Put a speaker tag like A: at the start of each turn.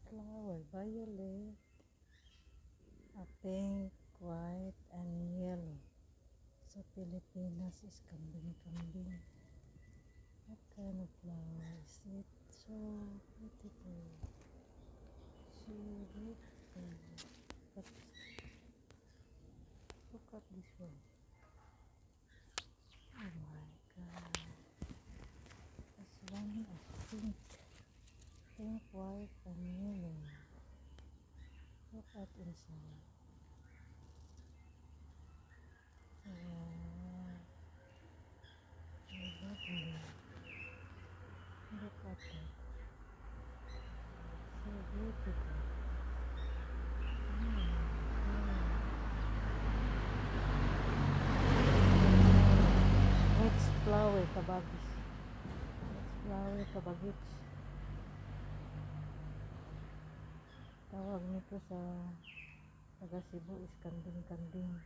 A: flower, violet, a pink, white, and yellow. Sa Pilipinas is kambing-kambing. What kind of flower is it? So beautiful. So beautiful. But look at this one. Oh my god. This one is pink. Pink, white, and yellow. Look at inside. Wow. Lovely. Look at that. So beautiful. Next flower, kabagis. Next flower, kabagis. Tawag nito sa taga Cebu is kanding-kanding.